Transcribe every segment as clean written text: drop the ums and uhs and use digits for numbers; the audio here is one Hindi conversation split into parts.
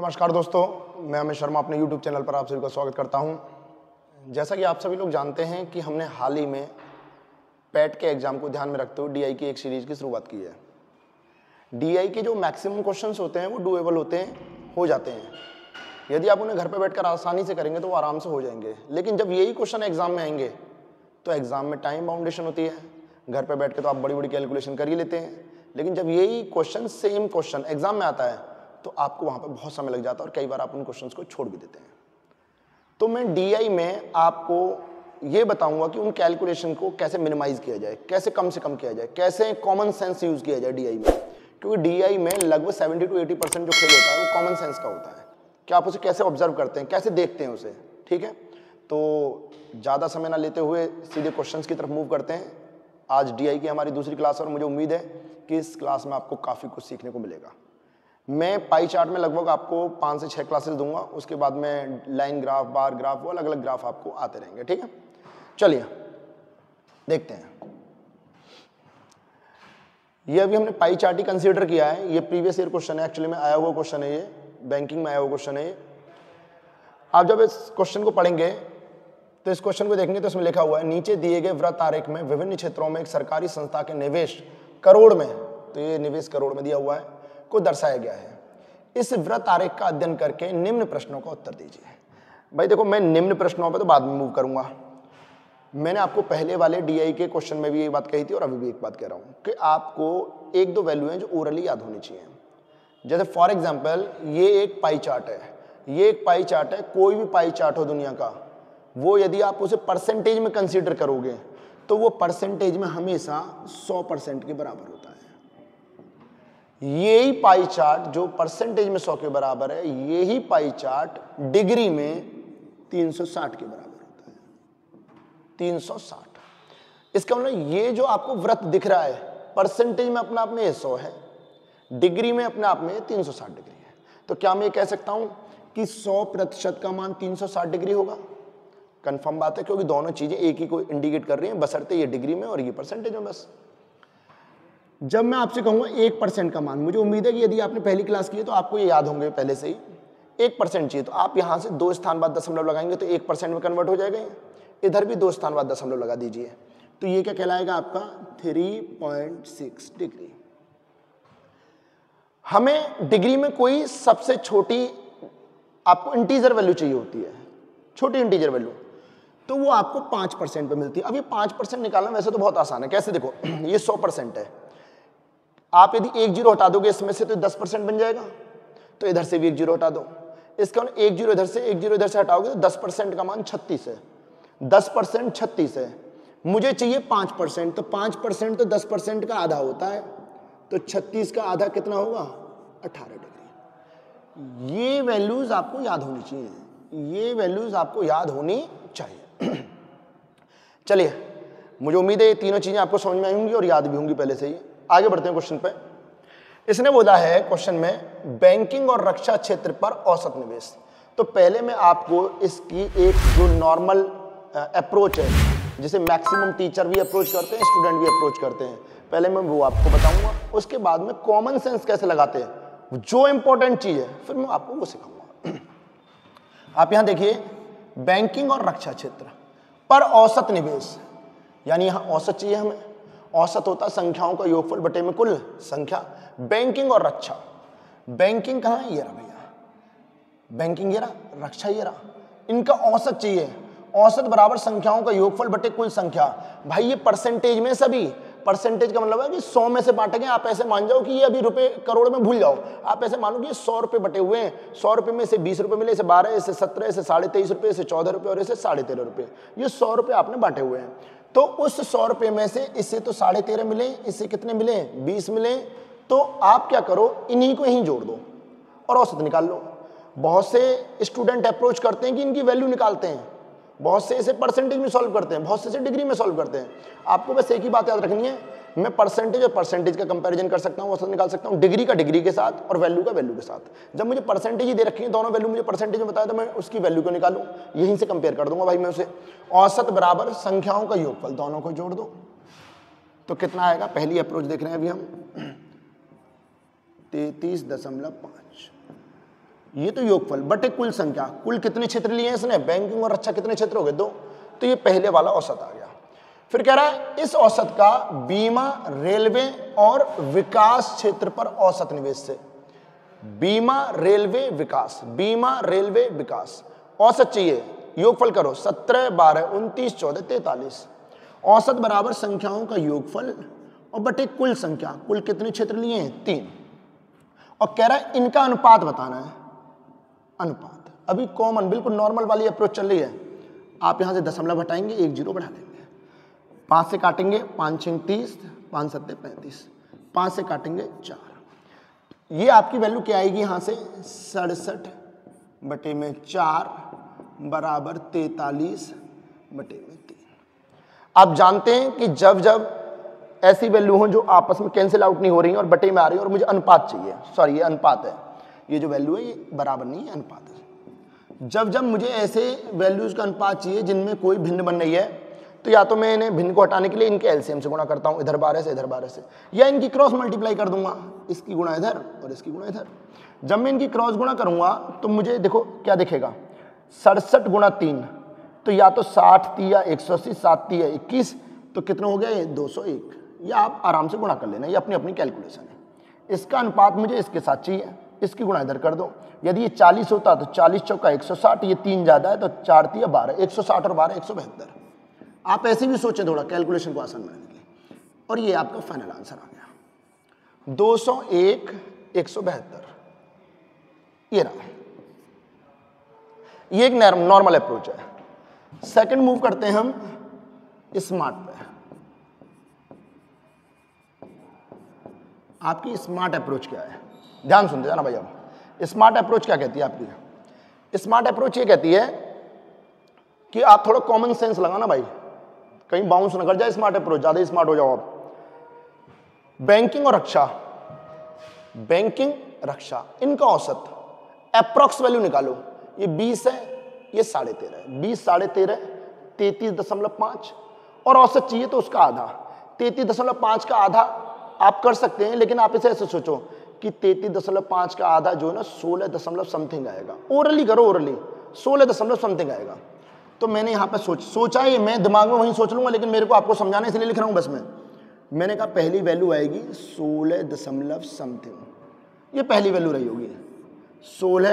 नमस्कार दोस्तों, मैं अमित शर्मा अपने YouTube चैनल पर आप सभी का स्वागत करता हूं। जैसा कि आप सभी लोग जानते हैं कि हमने हाल ही में पैट के एग्जाम को ध्यान में रखते हुए DI की एक सीरीज की शुरुआत की है। DI के जो मैक्सिमम क्वेश्चंस होते हैं वो डूएबल होते हैं, हो जाते हैं। यदि आप उन्हें घर पर बैठकर आसानी से करेंगे तो वो आराम से हो जाएंगे। लेकिन जब यही क्वेश्चन एग्जाम में आएंगे तो एग्जाम में टाइम बाउंडेशन होती है। घर पर बैठ के तो आप बड़ी बड़ी कैलकुलेशन कर ही लेते हैं, लेकिन जब यही क्वेश्चन सेम क्वेश्चन एग्जाम में आता है तो आपको वहां पर बहुत समय लग जाता है और कई बार आप उन क्वेश्चंस को छोड़ भी देते हैं। तो मैं DI में आपको ये बताऊंगा कि उन कैलकुलेशन को कैसे मिनिमाइज किया जाए, कैसे कम से कम किया जाए, कैसे कॉमन सेंस यूज किया जाए DI में। क्योंकि DI में लगभग 70 to 80% जो खेल होता है वो कॉमन सेंस का होता है कि आप उसे कैसे ऑब्जर्व करते हैं, कैसे देखते हैं उसे। ठीक है, तो ज़्यादा समय ना लेते हुए सीधे क्वेश्चन की तरफ मूव करते हैं। आज DI की हमारी दूसरी क्लास और मुझे उम्मीद है कि इस क्लास में आपको काफ़ी कुछ सीखने को मिलेगा। मैं पाई चार्ट में लगभग आपको 5 से 6 क्लासेस दूंगा, उसके बाद में लाइन ग्राफ, बार ग्राफ, वो अलग अलग ग्राफ आपको आते रहेंगे। ठीक है, चलिए देखते हैं। ये अभी हमने पाई चार्ट ही कंसीडर किया है। ये प्रीवियस ईयर क्वेश्चन है, एक्चुअली में आया हुआ क्वेश्चन है, ये बैंकिंग में आया हुआ क्वेश्चन है। आप जब इस क्वेश्चन को पढ़ेंगे तो इस क्वेश्चन को देखेंगे तो इसमें लिखा हुआ है, नीचे दिए गए वृत्त आरेख में विभिन्न क्षेत्रों में एक सरकारी संस्था के निवेश करोड़ में, तो ये निवेश करोड़ में दिया हुआ है, को दर्शाया गया है। इस वृत्त आरेख का अध्ययन करके निम्न प्रश्नों का उत्तर दीजिए। भाई देखो, मैं निम्न प्रश्नों पर तो बाद में मूव करूंगा। मैंने आपको पहले वाले DI के क्वेश्चन में भी एक बात कही थी और अभी भी एक बात कह रहा हूं कि आपको एक दो वैल्यू हैं जो ओरली याद होनी चाहिए। जैसे फॉर एग्जाम्पल ये एक पाई चार्ट है, ये एक पाई चार्ट है। कोई भी पाई चार्ट हो दुनिया का, वो यदि आप उसे परसेंटेज में कंसीडर करोगे तो वो परसेंटेज में हमेशा 100% के बराबर होता है। यही पाई चार्ट जो परसेंटेज में 100 के बराबर है, यही पाई चार्ट डिग्री में 360 के बराबर होता है। 360। इसका मतलब ये जो आपको वृत्त दिख रहा है परसेंटेज में अपने आप में 100 है, डिग्री में अपने आप में 360 डिग्री है। तो क्या मैं ये कह सकता हूं कि 100% का मान 360 डिग्री होगा? कंफर्म बात है, क्योंकि दोनों चीजें एक ही को इंडिकेट कर रही हैं, बशर्ते ये डिग्री में और ये परसेंटेज में। बस जब मैं आपसे कहूंगा 1% का मान, मुझे उम्मीद है कि यदि आपने पहली क्लास की है तो आपको ये याद होंगे पहले से ही। 1% चाहिए तो आप यहां से 2 स्थान बाद दशमलव लगाएंगे तो 1% में कन्वर्ट हो जाएगा। इधर भी 2 स्थान बाद दशमलव लगा दीजिए तो ये क्या कहलाएगा आपका 3.6 डिग्री। हमें डिग्री में कोई सबसे छोटी आपको इंटीजर वैल्यू चाहिए होती है, छोटी इंटीजर वैल्यू, तो वो आपको 5% पे मिलती है। अब ये 5% निकालना वैसे तो बहुत आसान है। कैसे? देखो, ये 100% है। आप यदि 1 जीरो हटा दोगे इसमें से तो 10% बन जाएगा, तो इधर से भी 1 जीरो हटा दो। इसका 1 जीरो इधर से, 1 जीरो इधर से हटाओगे तो 10% का मान 36 है। 10% 36 है, मुझे चाहिए 5%, तो 5% तो 10% का आधा होता है, तो 36 का आधा कितना होगा? 18 डिग्री। ये वैल्यूज आपको याद होनी चाहिए, ये वैल्यूज आपको याद होनी चाहिए। चलिए, मुझे उम्मीद है ये तीनों चीजें आपको समझ में आई होंगी और याद भी होंगी पहले से ही। आगे बढ़ते हैं क्वेश्चन पे। इसने बोला है क्वेश्चन में, बैंकिंग और रक्षा क्षेत्र पर औसत निवेश। तो पहले मैं आपको इसकी एक जो नॉर्मल अप्रोच है, जिसे मैक्सिमम टीचर भी अप्रोच करते हैं, स्टूडेंट भी अप्रोच करते हैं, पहले मैं वो आपको बताऊंगा। उसके बाद में कॉमन सेंस कैसे लगाते हैं, जो इंपॉर्टेंट चीज है, फिर मैं आपको वो सिखाऊंगा। आप यहां देखिए, बैंकिंग और रक्षा क्षेत्र पर औसत निवेश, यानी यहां औसत चाहिए हमें। औसत होता है संख्याओं का योगफल बटे में कुल संख्या। बैंकिंग और रक्षा, बैंकिंग कहां है? ये रहा भैया, बैंकिंग ये रहा, रक्षा ये रहा। इनका औसत चाहिए। औसत बराबर संख्याओं का योगफल बटे कुल संख्या। भाई ये परसेंटेज में, सभी परसेंटेज का मतलब है कि 100 में से बांटेंगे। आप ऐसे मान जाओ कि ये अभी रुपए करोड़ में भूल जाओ, आप ऐसे मानो कि ये 100 रुपए बटे हुए हैं। 100 रुपए में से 20 रुपए मिले, इसे 12, इसे 17, इसे 23.5 रुपए, इसे 14 रुपए और इसे 13.5 रुपए। ये 100 रुपए आपने बांटे हुए हैं। तो उस 100 रुपए में से इससे तो 13.5 मिले, इससे कितने मिले? 20 मिले। तो आप क्या करो, इन्हीं को यहीं जोड़ दो और औसत निकाल लो। बहुत से स्टूडेंट अप्रोच करते हैं कि इनकी वैल्यू निकालते हैं, बहुत से इसे परसेंटेज में सॉल्व करते हैं, बहुत से इसे डिग्री में सॉल्व करते हैं। आपको बस एक ही बात याद रखनी है, मैं परसेंटेज और परसेंटेज का कंपैरिजन कर सकता हूं, औसत निकाल सकता हूं, डिग्री का डिग्री के साथ और वैल्यू का वैल्यू के साथ। जब मुझे परसेंटेज ही दे रखी है, दोनों वैल्यू मुझे परसेंटेज में बताया, तो मैं उसकी वैल्यू को निकालूं, यहीं से कंपेयर कर दूंगा भाई मैं उसे। औसत बराबर संख्याओं का योगफल, दोनों को जोड़ दो तो कितना आएगा? पहली अप्रोच देख रहे हैं अभी हम, 33.5। ये तो योगफल बटे कुल संख्या, कुल कितने क्षेत्र लिए हैं इसने, बैंकिंग और रक्षा कितने क्षेत्र हो गए, 2, तो ये पहले वाला औसत आ गया। फिर कह रहा है इस औसत का बीमा, रेलवे और विकास क्षेत्र पर औसत निवेश से, बीमा, रेलवे, विकास, बीमा, रेलवे, विकास, औसत चाहिए, योगफल करो 17, 12, 29, 14, 43, औसत बराबर संख्याओं का योगफल और बटे कुल संख्या, कुल कितने क्षेत्र लिए हैं, 3, और कह रहा है इनका अनुपात बताना है, अनुपात। अभी कॉमन बिल्कुल नॉर्मल वाली अप्रोच चल रही है, आप यहां से दशमलव हटाएंगे, 1 0 बढ़ा देंगे, 5 से काटेंगे 5 6 30, 5 7 35, 5 से काटेंगे 4, ये आपकी वैल्यू क्या आएगी यहां से 67 बटे में 4 बराबर 43 बटे में 3। आप जानते हैं कि जब जब ऐसी वैल्यू हो जो आपस में कैंसिल आउट नहीं हो रही है और बटे में आ रही है और मुझे अनुपात चाहिए, सॉरी ये अनुपात है, ये जो वैल्यू है ये बराबर नहीं है, अनुपात है। जब जब मुझे ऐसे वैल्यूज का अनुपात चाहिए जिनमें कोई भिन्न बन रही है, तो या तो मैं इन्हें भिन्न को हटाने के लिए इनके एलसीएम से गुणा करता हूं, इधर 12 से इधर 12 से, या इनकी क्रॉस मल्टीप्लाई कर दूंगा, इसकी गुणा इधर और इसकी गुणा इधर। जब मैं इनकी क्रॉस गुणा करूंगा तो मुझे देखो क्या दिखेगा, 67 गुणा 3, तो या तो 60 तिया 180, 7 तिया 21, तो कितना हो गया ये 201, या आप आराम से गुणा कर लेना, ये अपनी अपनी कैलकुलेशन है। इसका अनुपात मुझे इसके साथ चाहिए, इसकी गुणा इधर कर दो, यदि ये 40 होता तो 40 चौका 160, ये 3 ज़्यादा है तो 4 तिया 12, 160 और 12 172। आप ऐसे भी सोचें थोड़ा कैलकुलेशन को आसान बनाने के लिए, और ये आपका फाइनल आंसर आ गया 201 172, ये रहा। ये एक नॉर्मल अप्रोच है। सेकंड मूव करते हैं हम स्मार्ट पे। आपकी स्मार्ट अप्रोच क्या है, ध्यान सुनते जाना भाई। अब स्मार्ट अप्रोच क्या कहती है आपकी, स्मार्ट अप्रोच ये कहती है कि आप थोड़ा कॉमन सेंस लगाना भाई, कहीं बाउंस न कर जाए स्मार्ट अप्रोच, ज्यादा स्मार्ट हो जाओ आप। बैंकिंग और रक्षा, बैंकिंग रक्षा, इनका औसत अप्रोक्स वैल्यू निकालो, ये 20 है, ये 13.5 है, 20 13.5 33.5, और औसत चाहिए तो उसका आधा, 33.5 का आधा आप कर सकते हैं, लेकिन आप इसे ऐसे सोचो कि 33.5 का आधा जो है ना 16 समथिंग आएगा, ओरली करो, ओरली 16 समथिंग आएगा। तो मैंने यहाँ पे सोचा ये मैं दिमाग में वहीं सोच लूंगा, लेकिन मेरे को आपको समझाने इसलिए लिख रहा हूँ बस मैंने कहा पहली वैल्यू आएगी 16 समथिंग, ये पहली वैल्यू रही होगी, 16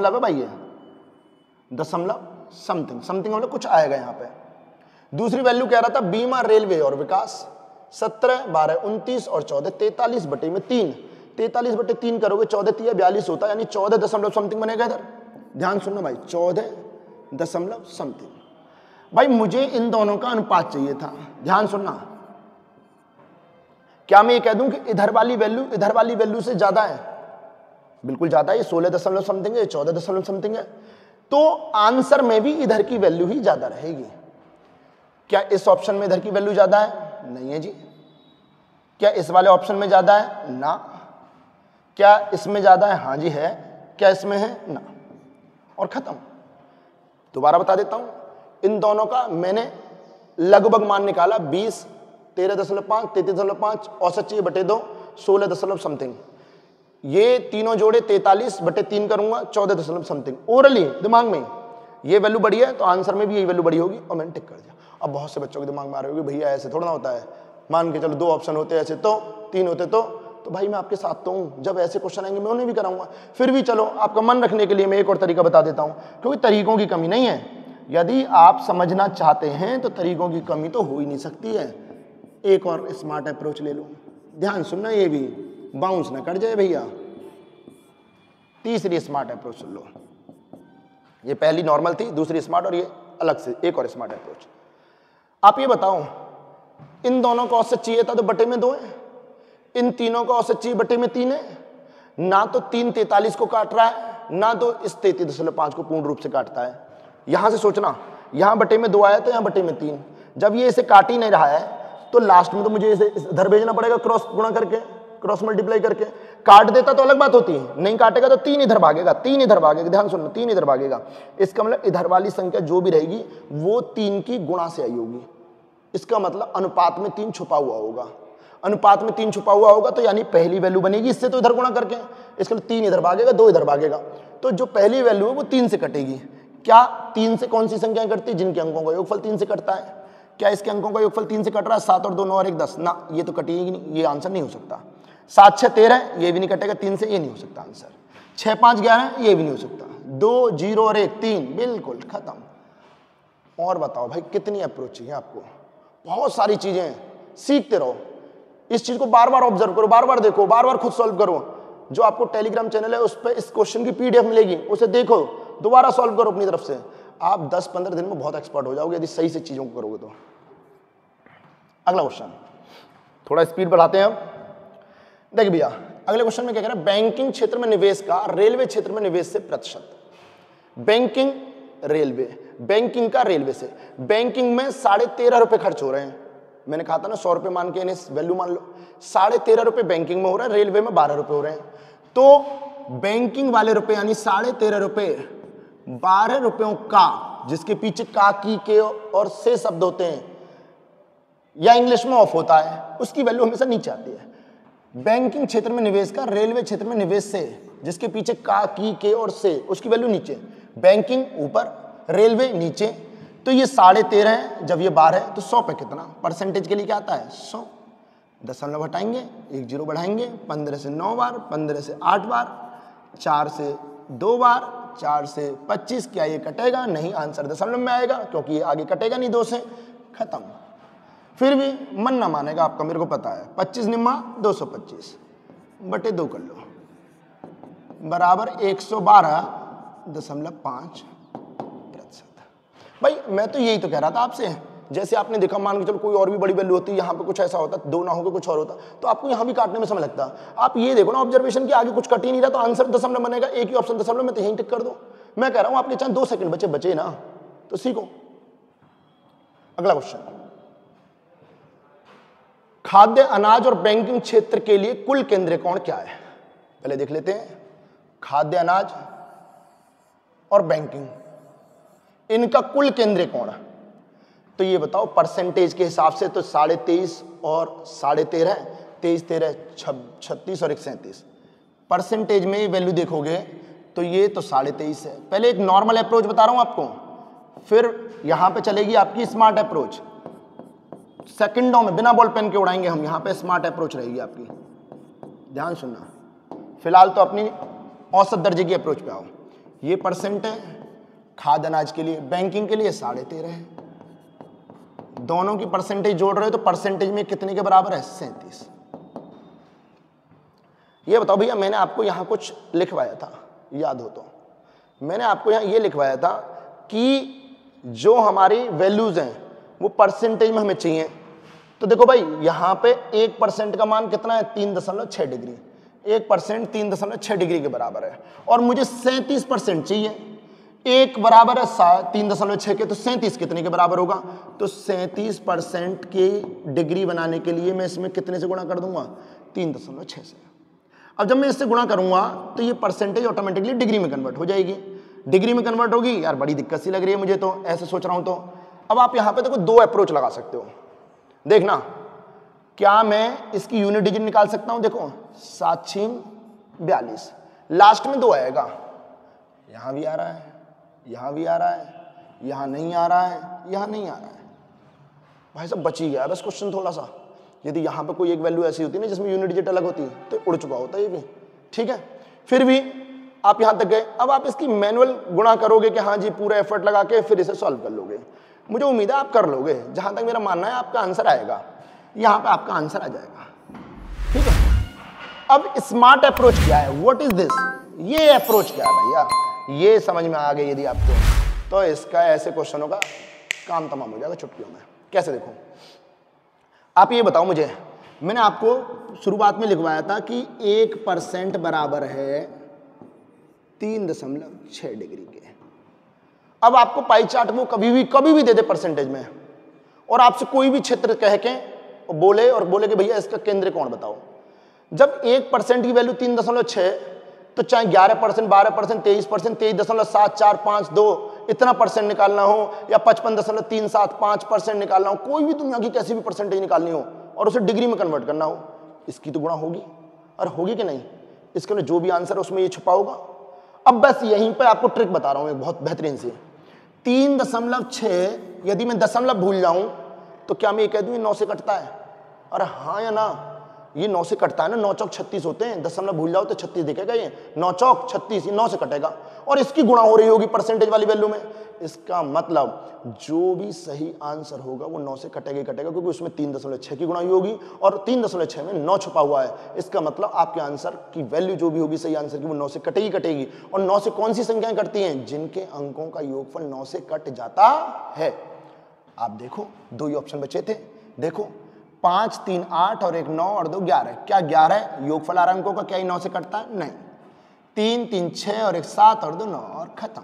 है भाई, ये दशमलव समथिंग, समथिंग मतलब कुछ आएगा यहाँ पे। दूसरी वैल्यू कह रहा था बीमा, रेलवे और विकास, 17 12 29 और 14 43 बटे में 3, 43 बटे 3 करोगे 14 3 42 होता है, यानी 14 दशमलव समथिंग बनेगा। इधर ध्यान सुनना भाई, 14 दशमलव समथिंग। भाई मुझे इन दोनों का अनुपात चाहिए था, ध्यान सुनना। क्या मैं ये कह दूं कि इधर वाली वैल्यू से ज्यादा है, बिल्कुल ज्यादा है, 16 दशमलव समथिंग है, 14 दशमलव समथिंग है, तो आंसर में भी इधर की वैल्यू ही ज्यादा रहेगी। क्या इस ऑप्शन में इधर की वैल्यू ज्यादा है? नहीं है जी। क्या इस वाले ऑप्शन में ज्यादा है? ना। क्या इसमें ज्यादा है? हाँ जी है। क्या इसमें है? ना। और खत्म। दोबारा बता देता हूं, इन दोनों का मैंने लगभग मान निकाला 20, 13.5, 33.5, औसत चाहिए बटे 2, 16 दशमलव समथिंग। ये तीनों जोड़े 43 बटे 3 करूंगा, 14 दशमलव समथिंग। ओरली दिमाग में ये वैल्यू बड़ी है तो आंसर में भी यही वैल्यू बड़ी होगी, और मैंने टिक कर दिया। अब बहुत से बच्चों के दिमाग में आ रही होगी भैया ऐसे थोड़ा ना होता है, मान के चलो 2 ऑप्शन होते ऐसे तो 3 होते तो भाई मैं आपके साथ तो हूँ, जब ऐसे क्वेश्चन आएंगे मैं उन्हें भी कराऊंगा। फिर भी चलो आपका मन रखने के लिए मैं एक और तरीका बता देता हूँ, क्योंकि तरीकों की कमी नहीं है। यदि आप समझना चाहते हैं तो तरीकों की कमी तो हो ही नहीं सकती है। एक और स्मार्ट अप्रोच ले लो, ध्यान सुनना, ये भी बाउंस ना कर जाए भैया। तीसरी स्मार्ट अप्रोच सुन लो, ये पहली नॉर्मल थी, दूसरी स्मार्ट, और ये अलग से एक और स्मार्ट अप्रोच। आप ये बताओ, इन दोनों का औसत चाहिए था तो बटे में 2 है, इन तीनों का औसत चाहिए बटे में 3 है। ना तो 3 43 को काट रहा है, ना तो इस 33.5 को पूर्ण रूप से काटता है। यहां से सोचना, यहां बटे में 2 आया तो यहां बटे में 3। जब ये इसे काट ही नहीं रहा है तो लास्ट में तो मुझे इसे इधर भेजना पड़ेगा, क्रॉस गुणा करके, क्रॉस मल्टीप्लाई करके। काट देता तो अलग बात होती है, नहीं काटेगा तो 3 इधर भागेगा, 3 इधर भागेगा, ध्यान सुनना, 3 इधर भागेगा। इसका मतलब इधर वाली संख्या जो भी रहेगी वो 3 की गुणा से आई होगी। इसका मतलब अनुपात में 3 छुपा हुआ होगा, अनुपात में 3 छुपा हुआ होगा तो यानी पहली वैल्यू बनेगी, इससे तो इधर गुणा करके, इसके लिए 3 इधर भागेगा, 2 इधर भागेगा, तो जो पहली वैल्यू है वो 3 से कटेगी। क्या 3 से कौन सी संख्याएं कटती है? जिनके अंकों का योगफल 3 से कटता है। क्या इसके अंकों का योगफल 3 से कट रहा है? 7 और 2 9 और 1 10 ना, ये तो कटेगी नहीं, ये आंसर नहीं हो सकता। 7 6 13, ये भी नहीं कटेगा 3 से, ये नहीं हो सकता आंसर। 6 5 11, ये भी नहीं हो सकता। 2 0 और 1 3, बिल्कुल खत्म। और बताओ भाई कितनी अप्रोच चाहिए आपको? बहुत सारी चीजें सीखते रहो, इस चीज को बार बार ऑब्जर्व करो, बार बार देखो, बार बार खुद सॉल्व करो। जो आपको टेलीग्राम चैनल है उस पर इस क्वेश्चन की पीडीएफ मिलेगी, उसे देखो, दोबारा सॉल्व करो अपनी तरफ से। आप 10-15 दिन में बहुत एक्सपर्ट हो जाओगे यदि सही से चीजों को करोगे तो। अगला क्वेश्चन, थोड़ा स्पीड बढ़ाते हैं अब। देखिए भैया, अगले क्वेश्चन में क्या कह रहा है? बैंकिंग क्षेत्र में निवेश का रेलवे क्षेत्र में निवेश से प्रतिशत। बैंकिंग रेलवे, बैंकिंग का रेलवे से, बैंकिंग में 13.5 रुपए खर्च हो रहे हैं। मैंने कहा था ना 100 रुपए मान के इन्हें वैल्यू मान लो। 13.5 रुपए बैंकिंग में हो रहा है, रेलवे में 12 रुपए हो रहे हैं। तो बैंकिंग वाले रुपए यानी 13.5 रुपए 12 रुपयों का, जिसके पीछे का, की, के और से शब्द होते हैं या इंग्लिश में ऑफ होता है, उसकी वैल्यू हमेशा नीचे आती है। बैंकिंग क्षेत्र में निवेश का रेलवे क्षेत्र में निवेश से, जिसके पीछे का, की, के और से, उसकी वैल्यू नीचे। बैंकिंग ऊपर, रेलवे नीचे। तो ये 13.5 है, जब ये 12 है तो 100 पे कितना? परसेंटेज के लिए क्या आता है? 100। दशमलव हटाएंगे, 1 0 बढ़ाएंगे, 15 से 9 बार, 15 से 8 बार, 4 से 2 बार, 4 से 25। क्या ये कटेगा? नहीं, आंसर दशमलव में आएगा क्योंकि ये आगे कटेगा नहीं 2 से। खत्म। फिर भी मन ना मानेगा आपका, मेरे को पता है। 25 निम्मा 225 बटे 2 कर लो, बराबर 112.5%। भाई मैं तो यही तो कह रहा था आपसे, जैसे आपने देखा, मान के चलो कोई और भी बड़ी वैल्यू होती, यहाँ पे कुछ ऐसा होता, 2 ना होकर कुछ और होता, तो आपको यहाँ भी काटने में समय लगता। आप ये देखो ना ऑब्जर्वेशन के आगे कुछ कट ही नहीं रहा, तो आंसर दशमलव बनेगा। एक ही ऑप्शन दशमलव में, तो यहीं टिक कर दो। मैं कह रहा हूँ आपके चाहे 2 सेकंड बचे ना, तो सीखो। अगला क्वेश्चन, खाद्य अनाज और बैंकिंग क्षेत्र के लिए कुल केंद्रीय कोण क्या है? पहले देख लेते हैं। खाद्य अनाज और बैंकिंग, इनका कुल केंद्रीय कोण, तो ये बताओ परसेंटेज के हिसाब से तो 23.5 और 13.5, 23 13 36 और 1 37। परसेंटेज में वैल्यू देखोगे तो ये तो 23.5 है। पहले एक नॉर्मल अप्रोच बता रहा हूं आपको, फिर यहां पे चलेगी आपकी स्मार्ट अप्रोच। सेकंडों में बिना बॉल पेन के उड़ाएंगे हम, यहां पे स्मार्ट अप्रोच रहेगी आपकी, ध्यान सुनना। फिलहाल तो अपनी औसत दर्जे की अप्रोच पे आओ। ये परसेंट है खाद्य अनाज के लिए, बैंकिंग के लिए 13.5 है। दोनों की परसेंटेज जोड़ रहे हो तो परसेंटेज में कितने के बराबर है? 37। ये बताओ भैया, मैंने आपको यहां कुछ लिखवाया था, याद हो तो? मैंने आपको यहां ये लिखवाया था कि जो हमारी वैल्यूज हैं वो परसेंटेज में हमें चाहिए। तो देखो भाई, यहां पे 1% का मान कितना है? 3.6 डिग्री। 1% 3.6 डिग्री के बराबर है, और मुझे 37% चाहिए। 1 बराबर है 3.6 के, तो 37 कितने के बराबर होगा? तो 37% की डिग्री बनाने के लिए मैं इसमें कितने से गुणा कर दूंगा? 3.6 से। अब जब मैं इससे गुणा करूंगा तो ये परसेंटेज ऑटोमेटिकली डिग्री में कन्वर्ट हो जाएगी। डिग्री में कन्वर्ट होगी, यार बड़ी दिक्कत सी लग रही है मुझे तो, ऐसे सोच रहा हूं। तो अब आप यहां पे देखो 2 अप्रोच लगा सकते हो। देखना, क्या मैं इसकी यूनिट डिजिट निकाल सकता हूं? देखो 7×42, लास्ट में 2 आएगा। यहां भी आ रहा है, यहां भी आ रहा है, यहां नहीं आ रहा है, यहां नहीं आ रहा है। भाई साहब बच ही गया बस क्वेश्चन थोड़ा सा। यदि यहां पे कोई एक वैल्यू ऐसी होती ना जिसमें यूनिट डिजिट अलग होती तो उड़ चुका होता ये भी। ठीक है, फिर भी आप यहां तक गए। अब आप इसकी मैनुअल गुणा करोगे कि हाँ जी, पूरा एफर्ट लगा के फिर इसे सॉल्व कर लोगे। मुझे उम्मीद है आप कर लोगे। जहां तक मेरा मानना है आपका आंसर आएगा, यहां पे आपका आंसर आ जाएगा। ठीक है, अब स्मार्ट अप्रोच क्या है? What is this? ये अप्रोच क्या है भैया? ये समझ में आ गई यदि आपको, तो इसका ऐसे क्वेश्चनों का काम तमाम हो जाएगा चुटकियों में। कैसे? देखो, आप ये बताओ मुझे, मैंने आपको शुरुआत में लिखवाया था कि 1% बराबर है 3.6 डिग्री के। अब आपको पाई चार्ट वो कभी भी दे दे परसेंटेज में, और आपसे कोई भी क्षेत्र कह के बोले कि भैया इसका केंद्रीय कोण बताओ। जब 1% की वैल्यू 3.6, तो चाहे 11%, 12%, 23%, 23.7, 4, 5, 2 इतना परसेंट निकालना हो या 55.375% निकालना हो, कोई भी दुनिया की कैसी भी परसेंटेज निकालनी हो और उसे डिग्री में कन्वर्ट करना हो, इसकी तो गुणा होगी। और होगी कि नहीं? इसके लिए जो भी आंसर है उसमें ये छुपा होगा। अब बस यहीं पे आपको ट्रिक बता रहा हूं एक बहुत बेहतरीन सी। 3.6 यदि मैं दशमलव भूल जाऊं तो क्या मैं ये कह दूं 9 से कटता है? अरे हाँ या ना, ये 9 से कटता है ना, 9 चौक 36 होते हैं, दशमलव भूल जाओ तो 36 दिखेगा, ये 9 चौक 36, ये 9 से कटेगा और इसकी गुणा हो रही होगी परसेंटेज वाली वैल्यू में। इसका मतलब जो भी सही आंसर होगा वो 9 से कटेगा ही कटेगा, क्योंकि उसमें 3.6 की गुणा होगी और 3.6 में 9 छुपा हुआ है। इसका मतलब आपके आंसर की वैल्यू जो भी होगी सही आंसर की वो 9 से कटेगी कटेगी। और 9 से कौन सी संख्याएं कटती हैं? जिनके अंकों का योगफल 9 से कट जाता है। आप देखो 2 ही ऑप्शन बचे थे, देखो 5 3 8 और 1 9 और 2 11। क्या 11 योगफल आ रहा अंकों का? क्या ही 9 से कटता है? नहीं। 3 3 6 और 1 7 और 2 9 और खत्म।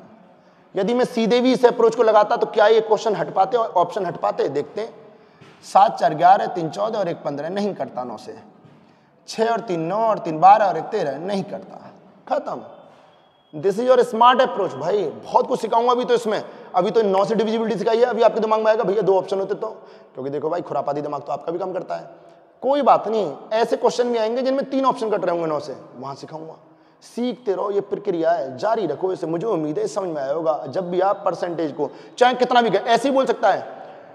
यदि मैं सीधे भी इस अप्रोच को लगाता तो क्या ये क्वेश्चन हट पाते और ऑप्शन हट पाते? देखते हैं। 7 4 11 3 14 और 1 15 नहीं करता 9 से। 6 और 3 9 और 3 12 और 1 13 नहीं करता, खत्म। This is your smart approach भाई। बहुत कुछ सिखाऊंगा अभी तो इसमें। अभी तो 9 से डिविजिबिलिटी सिखाई है, अभी आपके दिमाग में आएगा भैया 2 ऑप्शन होते तो, क्योंकि देखो भाई खुरापाती दिमाग तो आपका भी काम करता है। कोई बात नहीं, ऐसे क्वेश्चन भी आएंगे जिनमें 3 ऑप्शन कट रहे होंगे 9 से, वहां सिखाऊंगा। सीखते रहो, ये प्रक्रिया है, जारी रखो इसे। मुझे उम्मीद है समझ में आया होगा। जब भी आप परसेंटेज को चाहे कितना भी ऐसे ही बोल सकता है,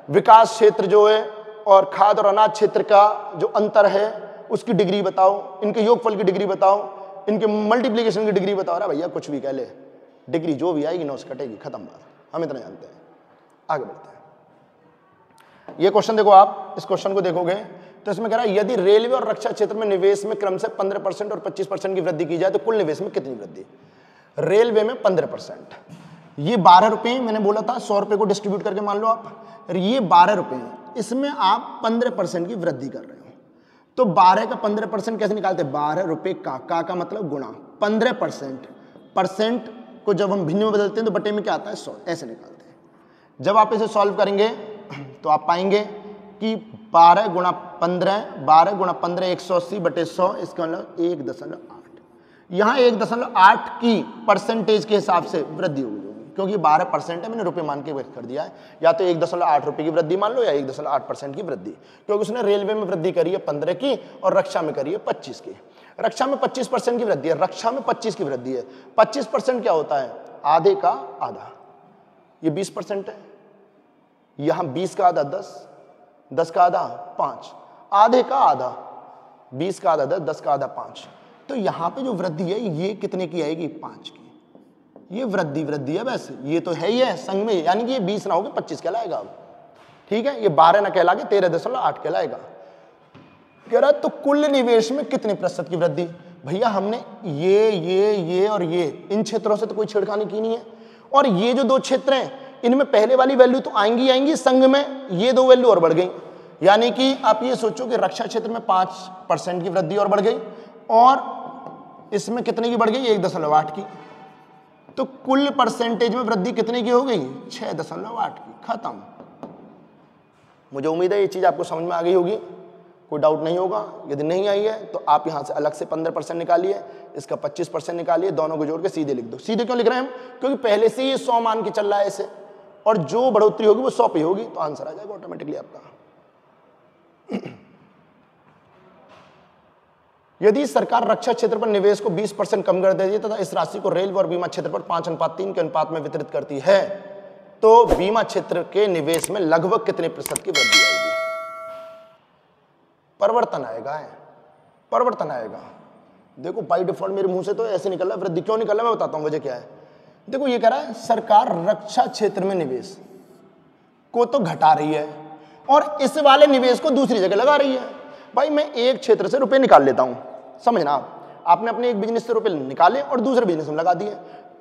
विकास क्षेत्र जो है और खाद्य और अनाज क्षेत्र का जो अंतर है उसकी डिग्री बताओ, इनके योगफल की डिग्री बताओ, इनके मल्टीप्लीकेशन की डिग्री बताओ। रहा भैया कुछ भी कह ले, डिग्री जो भी आएगी 9 से कटेगी, खत्म बात। हम इतना जानते हैं, आगे बढ़ते हैं। ये क्वेश्चन देखो, आप इस क्वेश्चन को देखोगे तो इसमें कह रहा है यदि रेलवे और रक्षा क्षेत्र में निवेश में क्रम से 15% और 25% की वृद्धि की जाए तो कुल निवेश में कितनी वृद्धि? रेलवे में 15%, ये 12 रुपए मैंने बोला था, 100 रुपए को डिस्ट्रीब्यूट करके मान लो आप, ये 12 रुपए, इसमें आप 15% की वृद्धि कर रहे हो। तो 12 का 15% कैसे निकालते हैं? 12 रुपए का मतलब गुणा 15%, परसेंट को जब हम भिन्न में बदलते हैं तो बटे में क्या आता है? 100, ऐसे निकालते हैं। जब आप इसे सॉल्व करेंगे तो आप पाएंगे कि 12 गुणा 15 180 बटे 100, इसका मतलब 1.8। यहाँ 1.8 की परसेंटेज के हिसाब से वृद्धि होगी, क्योंकि 12% है, मैंने रुपए मान के व्यक्त कर दिया है। या तो 1.8 रुपए की वृद्धि मान लो या 1.8% की वृद्धि, क्योंकि उसने रेलवे में वृद्धि करी है 15 की और रक्षा में करी है 25 की। रक्षा में 25% की वृद्धि है, रक्षा में 25 की वृद्धि है। 25% क्या होता है? आधे का आधा। ये 20% है, यहां 20 का आधा 10, 10 का आधा 5, आधे का आधा 20 का आधा 10, 10 का आधा 5। तो यहां पे जो वृद्धि है ये कितने की आएगी? 5 की। ये वृद्धि है, वैसे ये तो है ही है संग में, यानी कि ये 20 ना होगा 25 कहलाएगा अब, ठीक है। ये 12 ना कहला के 13.8 कहलाएगा। कह रहा है तो कुल निवेश में कितने प्रतिशत की वृद्धि? भैया हमने ये और ये इन क्षेत्रों से तो कोई छेड़खानी की नहीं है, और ये जो 2 क्षेत्र हैं इनमें पहले वाली वैल्यू तो आएंगी संग में, ये 2 वैल्यू और बढ़ गई। यानी कि आप ये सोचो कि रक्षा क्षेत्र में 5% की वृद्धि और बढ़ गई, और इसमें कितने की बढ़ गई? 1.8 की। तो कुल परसेंटेज में वृद्धि कितने की हो गई? 6.8 की, खत्म। मुझे उम्मीद है ये चीज आपको समझ में आ गई होगी, कोई डाउट नहीं होगा। यदि नहीं आई है तो आप यहां से अलग से 15% निकालिए, इसका 25% निकालिए, दोनों को जोड़ के सीधे लिख दो। सीधे क्यों लिख रहे हैं हम? क्योंकि पहले से ये 100 मान के चल रहा है ऐसे, और जो बढ़ोतरी होगी वो 100 पे होगी, तो आंसर आ जाएगा ऑटोमेटिकली आपका। यदि सरकार रक्षा क्षेत्र पर निवेश को 20% कम कर देती है तथा इस राशि को रेलवे और बीमा क्षेत्र पर 5:3 के अनुपात में वितरित करती है तो बीमा क्षेत्र के निवेश में लगभग कितने प्रतिशत की वृद्धि आएगी? परिवर्तन आएगा। देखो बाई डिफॉल्ट मेरे मुंह से तो ऐसे निकल रहा है, वृद्धि क्यों निकल रहा है मैं बताता हूं वजह क्या है। देखो ये कह रहा है सरकार रक्षा क्षेत्र में निवेश को तो घटा रही है और इस वाले निवेश को दूसरी जगह लगा रही है। भाई मैं एक क्षेत्र से रुपए निकाल लेता हूं, समझना आपने अपने एक बिजनेस से रुपए निकाले और दूसरे बिजनेस में लगा दिए,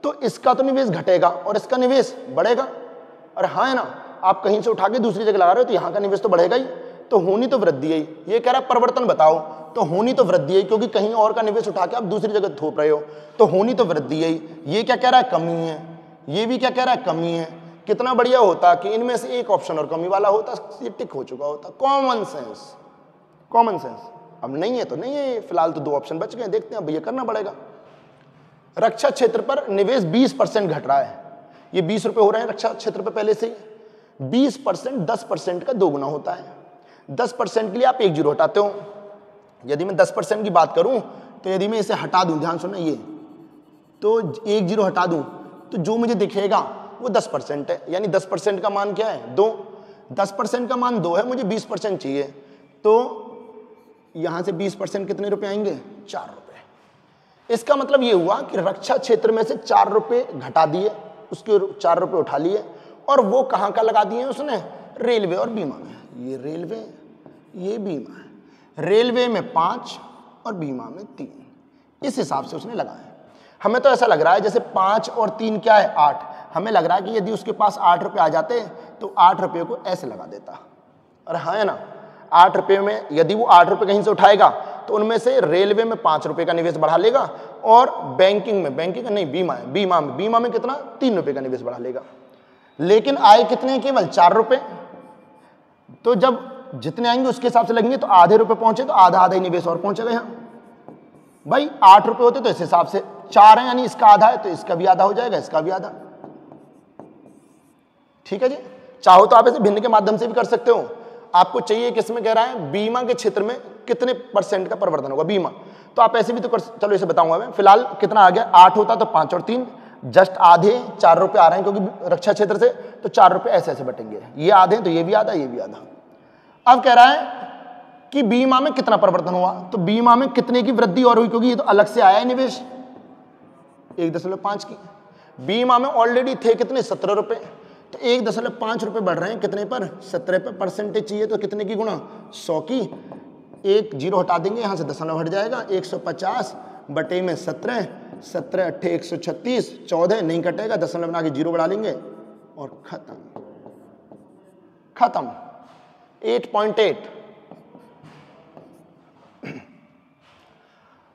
तो इसका तो निवेश घटेगा और इसका निवेश बढ़ेगा। और हाँ है ना, आप कहीं से उठा के दूसरी जगह लगा रहे हो तो यहाँ का निवेश तो बढ़ेगा ही, तो होनी तो वृद्धि है। ये कह रहा है परिवर्तन बताओ, तो होनी तो वृद्धि है, क्योंकि कहीं और का निवेश उठा के आप दूसरी जगह थोप रहे हो, तो होनी तो वृद्धि है। ये क्या कह रहा है? कमी है। ये भी क्या कह रहा है? कमी है। कितना बढ़िया होता कि इनमें से एक ऑप्शन और कमी वाला होता, ये टिक हो चुका होता। Common sense. अब नहीं है तो नहीं है, फिलहाल तो 2 ऑप्शन बच गए, देखते हैं अब ये करना पड़ेगा। रक्षा क्षेत्र पर निवेश 20% घट रहा है, ये 20 रुपए हो रहे हैं रक्षा क्षेत्र पे पहले से ही। 20% 10% का 2 गुना होता है। 10% के लिए आप 1 जीरो हटाते हो। यदि मैं 10% की बात करूं तो यदि मैं इसे हटा दूं, ध्यान सुनना, ये तो 1 जीरो हटा दूं तो जो मुझे दिखेगा वो 10% है। यानी 10% का मान क्या है? 2। 10% का मान 2 है, मुझे 20% चाहिए, तो यहां से 20% कितने रुपए आएंगे? 4 रुपए। इसका मतलब ये हुआ कि रक्षा क्षेत्र में से 4 रुपए घटा दिए, उसके 4 रुपए उठा लिए और वो कहां का लगा दिए उसने? रेलवे और बीमा में। ये रेलवे, ये बीमा है। रेलवे में 5 और बीमा में 3, इस हिसाब से उसने लगाया। हमें तो ऐसा लग रहा है जैसे 5 और 3 क्या है? 8। हमें लग रहा है कि यदि उसके पास 8 रुपए आ जाते तो 8 रुपये को ऐसे लगा देता। और हाँ है ना, 8 रुपये में यदि वो 8 रुपये कहीं से उठाएगा तो उनमें से रेलवे में 5 रुपये का निवेश बढ़ा लेगा और बैंकिंग नहीं, बीमा में कितना? 3 रुपये का निवेश बढ़ा लेगा। लेकिन आए कितने? केवल 4 रुपये। तो जब जितने आएंगे उसके हिसाब से लगेंगे, तो आधे रुपए पहुंचे तो आधा आधा ही निवेश और पहुंचेगा यहाँ। भाई 8 रुपए होते तो इस हिसाब से 4 है, यानी इसका आधा है तो इसका भी आधा हो जाएगा, इसका भी आधा। ठीक है जी। चाहो तो आप इसे भिन्न के माध्यम से भी कर सकते हो। आपको चाहिए किसमें कह रहा है? बीमा के क्षेत्र में कितने % का परिवर्तन होगा बीमा, तो आप ऐसे भी तो कर, चलो इसे बताऊंगा मैं। फिलहाल कितना आ गया? 8 होता तो 5 और 3 जस्ट आधे, 4 रुपए आ रहे हैं क्योंकि रक्षा क्षेत्र से, तो 4 रुपए ऐसे ऐसे बटेंगे। ये आधे तो ये भी आधा, ये भी आधा। अब कह रहा है कि बीमा में कितना परिवर्तन हुआ, तो बीमा में कितने की वृद्धि और हुई, क्योंकि ये तो अलग से आया है निवेश 1.5 की। बीमा में ऑलरेडी थे कितने? 17 रुपए, तो 1.5 रुपए बढ़ रहे हैं कितने पर? 17 पे। परसेंटेज चाहिए तो कितने की गुणा? 100 की। 1 जीरो हटा देंगे, यहां से दशमलव हट जाएगा। 150 बटे में 17, 17 अट्ठे 136, 14 नहीं कटेगा, दशमलव बना के जीरो बढ़ा लेंगे और खत्म। 8.8।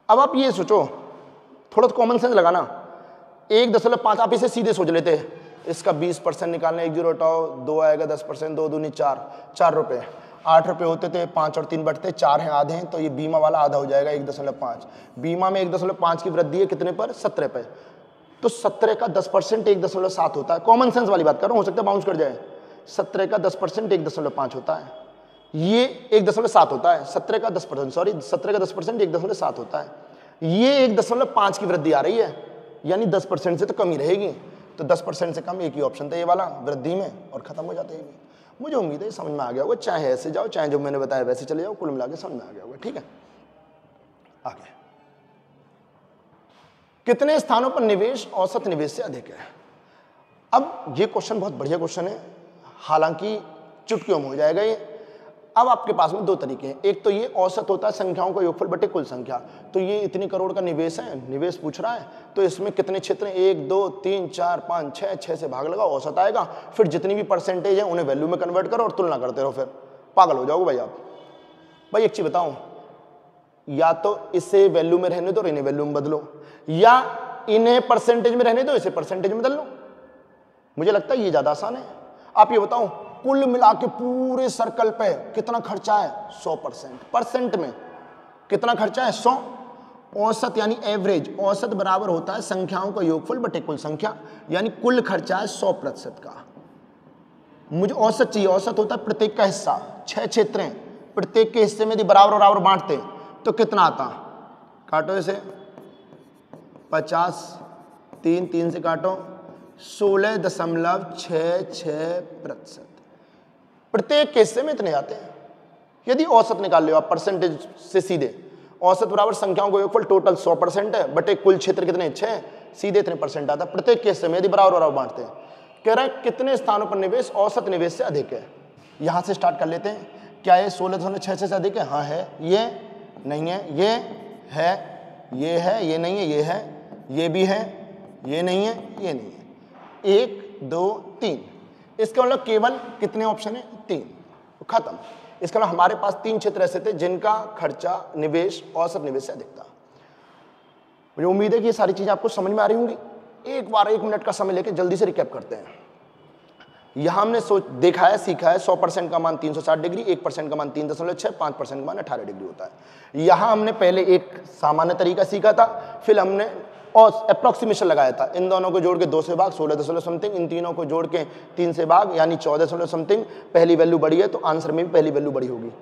अब आप ये सोचो, थोड़ा कॉमन सेंस लगाना। 1.5 आप इसे सीधे सोच लेते हैं, इसका 20% निकालना, 1 जीरो हटाओ, 2 आएगा, 10%, 2 दूनी 4, 4 रुपये। 8 रुपये होते थे, 5 और 3 बटते, 4 हैं आधे हैं, तो ये बीमा वाला आधा हो जाएगा 1.5। बीमा में 1.5 की वृद्धि है कितने पर? 17 पे। तो 17 का 10% 1.7 होता है। कॉमन सेंस वाली बात कर रहा हूं, हो सकता है बाउंस कर जाए। 17 का 10% 1.5 होता है, ये 1.7 होता है। 17 का 10%, सॉरी 17 का 10% 1.7 होता है। ये 1.5 की वृद्धि आ रही है, यानी 10% से तो कम ही रहेगी। तो 10% से कम एक ही ऑप्शन था, ये वाला, वृद्धि में, और खत्म हो जाता है। मुझे उम्मीद है समझ में आ गया होगा। चाहे ऐसे जाओ, चाहे जो मैंने बताया वैसे चले जाओ, कुल मिला के समझ में आ गया होगा। ठीक है, आगे। कितने स्थानों पर निवेश औसत निवेश से अधिक है? अब ये क्वेश्चन बहुत बढ़िया क्वेश्चन है, हालांकि चुटकियों में हो जाएगा ये। अब आपके पास में 2 तरीके हैं। एक तो ये औसत होता है संख्याओं का योगफल बटे कुल संख्या। तो ये इतनी करोड़ का निवेश है, निवेश पूछ रहा है, तो इसमें कितने क्षेत्र हैं? 1 2 3 4 5 6, 6 से भाग लगाओ, औसत आएगा। फिर जितनी भी परसेंटेज है उन्हें वैल्यू में कन्वर्ट करो और तुलना करते रहो, फिर पागल हो जाओगे भाई आप। भाई एक चीज बताऊं, या तो इसे वैल्यू में रहने दो और इन्हें वैल्यू में बदलो, या इन्हें परसेंटेज में रहने दो, इसे परसेंटेज में बदल लो। मुझे लगता है ये ज्यादा आसान है। आप ये बताओ, कुल मिला के पूरे सर्कल पे कितना खर्चा है? 100%। परसेंट में कितना खर्चा है? 100। औसत यानी एवरेज, औसत बराबर होता है संख्याओं का योगफल बटे कुल संख्या, यानी कुल खर्चा है 100% का। मुझे औसत चाहिए, औसत होता है प्रत्येक का हिस्सा। 6 क्षेत्र हैं, प्रत्येक के हिस्से में यदि बराबर बराबर बांटते तो कितना आता? काटो इसे, 50, 3 से काटो, 16.66%। प्रत्येक के हिस्से में इतने आते हैं। यदि औसत निकाल लो आप परसेंटेज से सीधे, औसत बराबर संख्याओं का योगफल टोटल 100% है बटे कुल क्षेत्र कितने? 6, सीधे इतने परसेंट आता है प्रत्येक के हिस्से में यदि बराबर बराबर बांटते हैं। कह रहा है कितने स्थानों पर निवेश औसत निवेश से अधिक है? यहां से स्टार्ट कर लेते हैं। क्या ये 16.66 से अधिक है? हाँ है। ये नहीं है, ये है, ये है, ये नहीं है, ये है, ये भी है, ये नहीं है, ये नहीं है। 1 2 3, इसका मतलब केवल कितने ऑप्शन है? 3, खत्म। इसका मतलब हमारे पास 3 क्षेत्र ऐसे थे जिनका खर्चा निवेश औसत निवेश से अधिक था। मुझे उम्मीद है कि ये सारी चीजें आपको समझ में आ रही होंगी। एक बार 1 मिनट का समय लेकर जल्दी से रिकैप करते हैं। यहां हमने देखा है, सीखा है 100% का मान 360 डिग्री, 1% का मान 3.6, 5% का मान 18 डिग्री होता है। यहां हमने पहले एक सामान्य तरीका सीखा था, फिर हमने और अप्रोक्सीमेशन लगाया था, इन दोनों को जोड़ के 2 से भाग 16 समथिंग, इन तीनों को जोड़ के 3 से भाग यानी 14 समथिंग, पहली वैल्यू बड़ी है तो आंसर में भी पहली वैल्यू बड़ी होगी।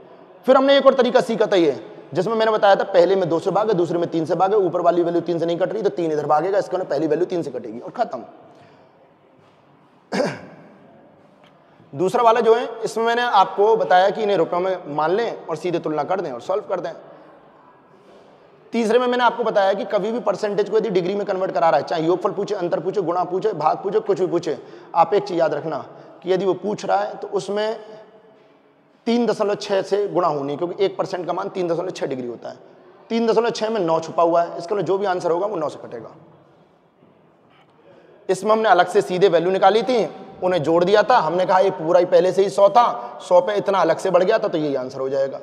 फिर हमने एक और तरीका सीखा था ये, जिसमें मैंने बताया था पहले में 2 से भाग है, दूसरे में 3 से भाग है, ऊपर वाली वैल्यू 3 से नहीं कट रही तो 3 इधर भागेगा, इसका पहली वैल्यू 3 से कटेगी और खत्म। दूसरा वाला जो है, इसमें मैंने आपको बताया कि इन्हें रुपयों में मान लें और सीधे तुलना कर दें और सॉल्व कर दें। तीसरे में मैंने आपको बताया कि कभी भी परसेंटेज को यदि डिग्री में कन्वर्ट करा रहा है, चाहे योगफल पूछे, अंतर पूछे, गुणा पूछे, भाग पूछे, कुछ भी पूछे, आप एक चीज याद रखना कि यदि वो पूछ रहा है तो उसमें 3.6 से गुणा होनी, क्योंकि 1% का मान 3.6 डिग्री होता है। 3.6 में 9 छुपा हुआ है, इसका जो भी आंसर होगा वो 9 से कटेगा। इसमें हमने अलग से सीधे वैल्यू निकाली थी, उन्हें जोड़ दिया था, हमने कहा ये पूरा ही पहले से ही 100 था, 100 पे इतना अलग से बढ़ गया था तो यही आंसर हो जाएगा।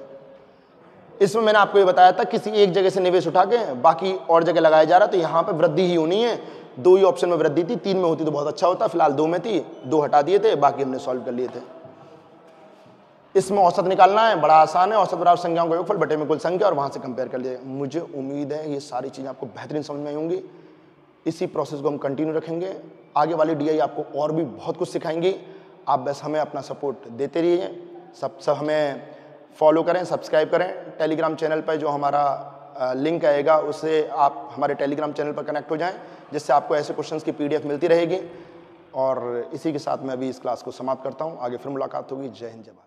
इसमें मैंने आपको ये बताया था किसी एक जगह से निवेश उठा के बाकी और जगह लगाया जा रहा, तो यहाँ पे वृद्धि ही होनी है। 2 ही ऑप्शन में वृद्धि थी, 3 में होती तो बहुत अच्छा होता, फिलहाल 2 में थी, 2 हटा दिए थे, बाकी हमने सॉल्व कर लिए थे। इसमें औसत निकालना है, बड़ा आसान है, औसत बराबर संख्याओं का योगफल बटे में कुल संख्या और वहां से कंपेयर कर लिए। मुझे उम्मीद है ये सारी चीजें आपको बेहतरीन समझ में आई होंगी। इसी प्रोसेस को हम कंटिन्यू रखेंगे, आगे वाली DI आपको और भी बहुत कुछ सिखाएंगे। आप बस हमें अपना सपोर्ट देते रहिए, सब हमें फॉलो करें, सब्सक्राइब करें। टेलीग्राम चैनल पर जो हमारा लिंक आएगा उससे आप हमारे टेलीग्राम चैनल पर कनेक्ट हो जाएं, जिससे आपको ऐसे क्वेश्चंस की PDF मिलती रहेगी। और इसी के साथ मैं अभी इस क्लास को समाप्त करता हूं, आगे फिर मुलाकात होगी। जय हिंद, जय भारत।